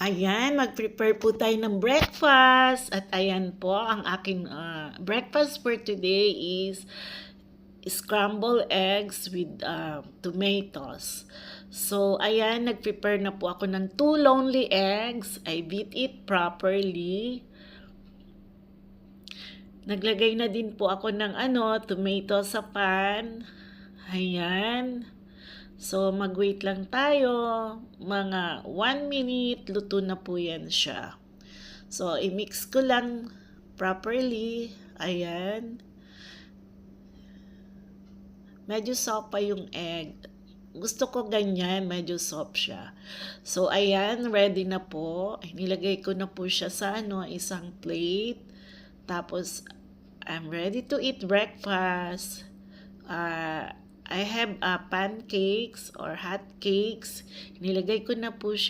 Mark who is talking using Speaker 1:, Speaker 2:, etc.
Speaker 1: Ayan, mag-prepare po tayo ng breakfast. At ayan po, ang aking breakfast for today is scrambled eggs with tomatoes. So, ayan, nag-prepare na po ako ng 2 lonely eggs. I beat it properly. Naglagay na din po ako ng tomato sa pan. Ayan. So, mag-wait lang tayo. Mga 1 minute, luto na po yan siya. So, i-mix ko lang properly. Ayan. Medyo soft pa yung egg. Gusto ko ganyan, medyo soft siya. So, ayan, ready na po. Nilagay ko na po siya sa isang plate. Tapos, I'm ready to eat breakfast. I have pancakes or hot cakes. Nilagay ko na po siya